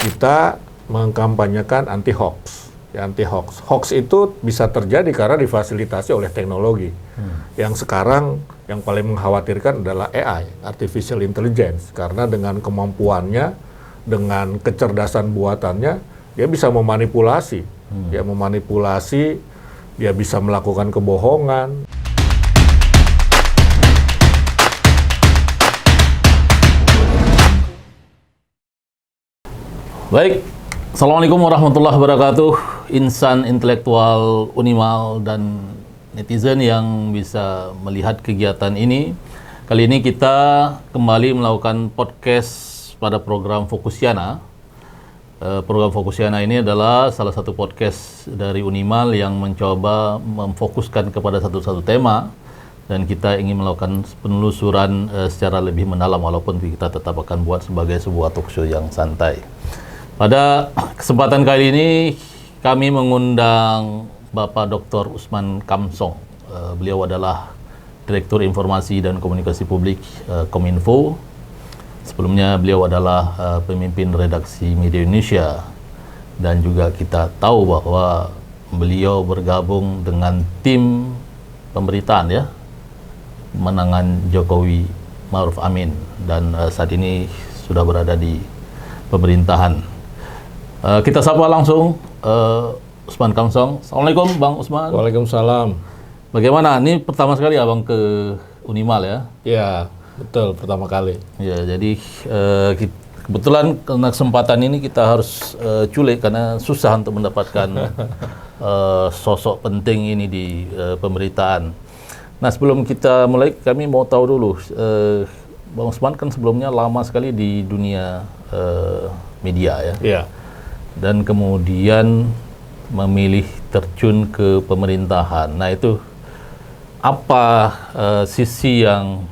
kita mengkampanyekan anti-hoax. Ya, anti-hoax. Hoax itu bisa terjadi karena difasilitasi oleh teknologi. Yang sekarang yang paling mengkhawatirkan adalah AI, Artificial Intelligence. Karena dengan kemampuannya, dengan kecerdasan buatannya, dia bisa memanipulasi. Dia memanipulasi, dia bisa melakukan kebohongan. Baik, Assalamualaikum warahmatullahi wabarakatuh. Insan intelektual Unimal dan netizen yang bisa melihat kegiatan ini. Kali ini kita kembali melakukan podcast pada program Fokusiana. Program Fokusiana ini adalah salah satu podcast dari Unimal yang mencoba memfokuskan kepada satu tema, dan kita ingin melakukan penelusuran secara lebih mendalam, walaupun kita tetap akan buat sebagai sebuah talkshow yang santai. Pada kesempatan kali ini kami mengundang Bapak Dr. Usman Kamsong. Beliau adalah Direktur Informasi dan Komunikasi Publik Kominfo. Sebelumnya beliau adalah pemimpin redaksi Media Indonesia, dan juga kita tahu bahwa beliau bergabung dengan tim pemberitaan ya, pemenangan Jokowi Ma'ruf Amin, dan saat ini sudah berada di pemerintahan. Kita sapa langsung Usman Kamsong. Assalamualaikum Bang Usman. Waalaikumsalam. Bagaimana? Ini pertama sekali Abang ke Unimal ya? Ya, betul, pertama kali. Ya, jadi kebetulan karena kesempatan ini kita harus culik karena susah untuk mendapatkan sosok penting ini di pemberitaan. Nah, sebelum kita mulai, kami mau tahu dulu, Bang Usman kan sebelumnya lama sekali di dunia media ya? Iya. Dan kemudian memilih terjun ke pemerintahan. Nah, itu apa sisi yang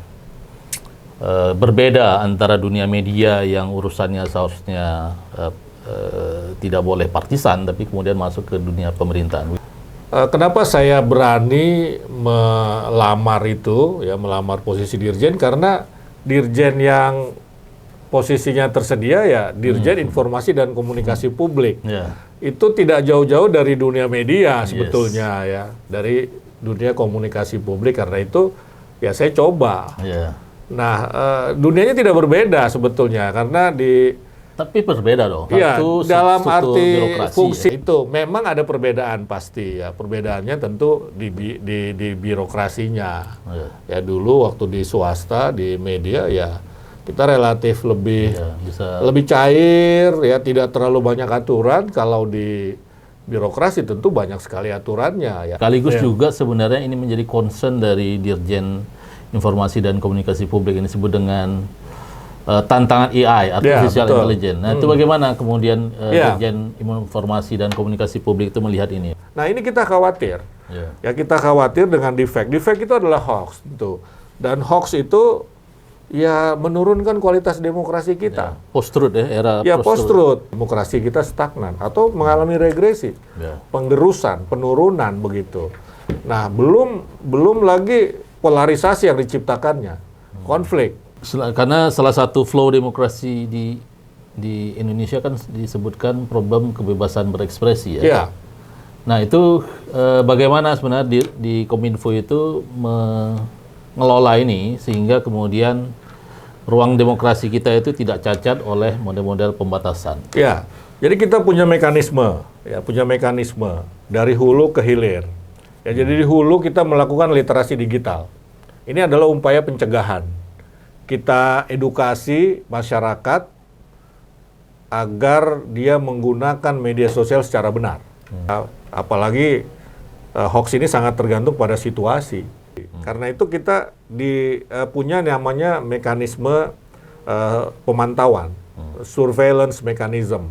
berbeda antara dunia media yang urusannya seharusnya tidak boleh partisan, tapi kemudian masuk ke dunia pemerintahan? Kenapa saya berani melamar itu, ya, melamar posisi dirjen? Karena dirjen yang posisinya tersedia ya Dirjen Informasi dan Komunikasi Publik. Itu tidak jauh-jauh dari dunia media sebetulnya ya, dari dunia komunikasi publik. Karena itu ya saya coba. Nah, dunianya tidak berbeda sebetulnya, karena tapi berbeda dong. Ya, dalam arti fungsi ya. itu memang ada perbedaan pasti ya. Perbedaannya tentu di birokrasinya. Ya, dulu waktu di swasta, di media ya kita relatif lebih lebih cair ya, tidak terlalu banyak aturan. Kalau di birokrasi tentu banyak sekali aturannya ya. Sekaligus juga sebenarnya ini menjadi concern dari Dirjen Informasi dan Komunikasi Publik, ini disebut dengan tantangan AI, Artificial Intelligence. Nah, itu bagaimana kemudian Dirjen Informasi dan Komunikasi Publik itu melihat ini? Nah, ini kita khawatir. Ya, kita khawatir dengan defect. Defect itu adalah hoax tentu. Dan hoax itu ya menurunkan kualitas demokrasi kita. Post-truth ya, era post-truth. Demokrasi kita stagnan atau mengalami regresi, penggerusan, penurunan begitu. Nah, belum lagi polarisasi yang diciptakannya, konflik. Karena salah satu flow demokrasi di Indonesia kan disebutkan problem kebebasan berekspresi ya. Nah, itu bagaimana sebenarnya di Kominfo itu mengelola ini sehingga kemudian ruang demokrasi kita itu tidak cacat oleh model-model pembatasan. Ya, jadi kita punya mekanisme dari hulu ke hilir. Ya, jadi di hulu kita melakukan literasi digital. Ini adalah upaya pencegahan. Kita edukasi masyarakat agar dia menggunakan media sosial secara benar. Apalagi hoax ini sangat tergantung pada situasi. Karena itu kita punya namanya mekanisme pemantauan, surveillance mechanism.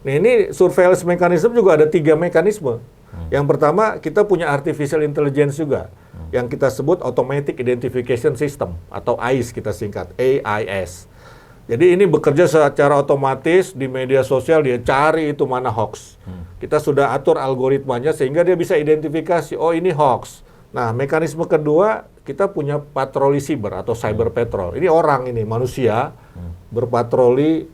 Nah, ini surveillance mechanism juga ada 3 mekanisme. Yang pertama, kita punya artificial intelligence juga, yang kita sebut automatic identification system atau AIS, kita singkat AIS. Jadi ini bekerja secara otomatis di media sosial, dia cari itu mana hoax. Kita sudah atur algoritmanya sehingga dia bisa identifikasi, oh ini hoax. Nah, mekanisme kedua, kita punya patroli siber atau cyber patrol. Ini orang, ini manusia berpatroli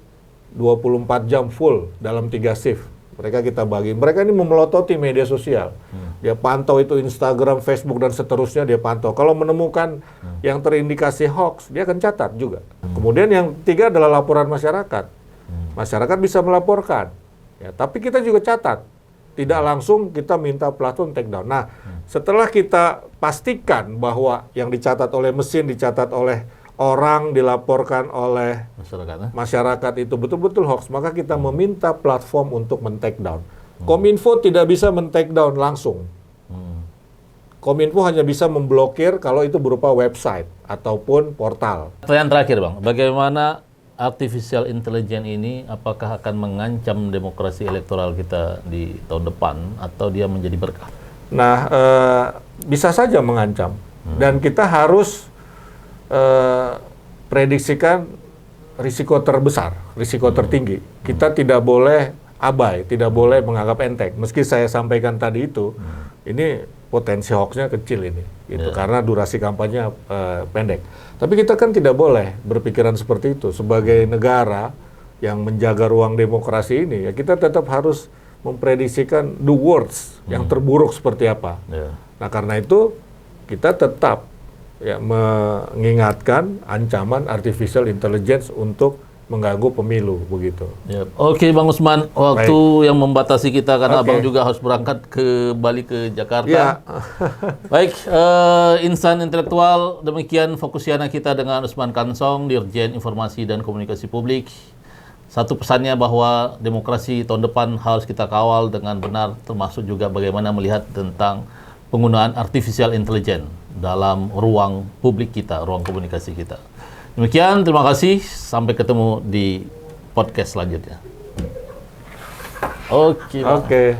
24 jam full dalam 3 shift. Mereka kita bagi. Mereka ini memelototi media sosial. Dia pantau itu Instagram, Facebook, dan seterusnya dia pantau. Kalau menemukan yang terindikasi hoax, dia akan catat juga. Kemudian yang ketiga adalah laporan masyarakat. Masyarakat bisa melaporkan. Ya, tapi kita juga catat. Tidak langsung kita minta platform take down. Nah, setelah kita pastikan bahwa yang dicatat oleh mesin, dicatat oleh orang, dilaporkan oleh masyarakat itu betul-betul hoax, maka kita meminta platform untuk men-take down. Kominfo tidak bisa men-take down langsung. Kominfo hanya bisa memblokir kalau itu berupa website ataupun portal. Pertanyaan terakhir, Bang. Bagaimana artificial intelligence ini apakah akan mengancam demokrasi elektoral kita di tahun depan atau dia menjadi berkah? Nah, bisa saja mengancam. Dan kita harus prediksikan risiko terbesar, risiko tertinggi. Kita tidak boleh abai, tidak boleh menganggap enteng. Meski saya sampaikan tadi itu, ini potensi hoaxnya kecil ini, gitu, karena durasi kampanye pendek. Tapi kita kan tidak boleh berpikiran seperti itu. Sebagai negara yang menjaga ruang demokrasi ini, ya kita tetap harus memprediksikan the worst, yang terburuk seperti apa. Nah, karena itu kita tetap ya mengingatkan ancaman artificial intelligence untuk mengganggu pemilu, begitu. Oke, Bang Usman, waktu yang membatasi kita karena Abang juga harus berangkat balik ke Jakarta. Baik, Insan Intelektual, demikian Fokusiana kita dengan Usman Kansong, Dirjen Informasi dan Komunikasi Publik. Satu pesannya bahwa demokrasi tahun depan harus kita kawal dengan benar, termasuk juga bagaimana melihat tentang penggunaan artificial intelligence dalam ruang publik kita, ruang komunikasi kita. Demikian, terima kasih. Sampai ketemu di podcast selanjutnya. Oke.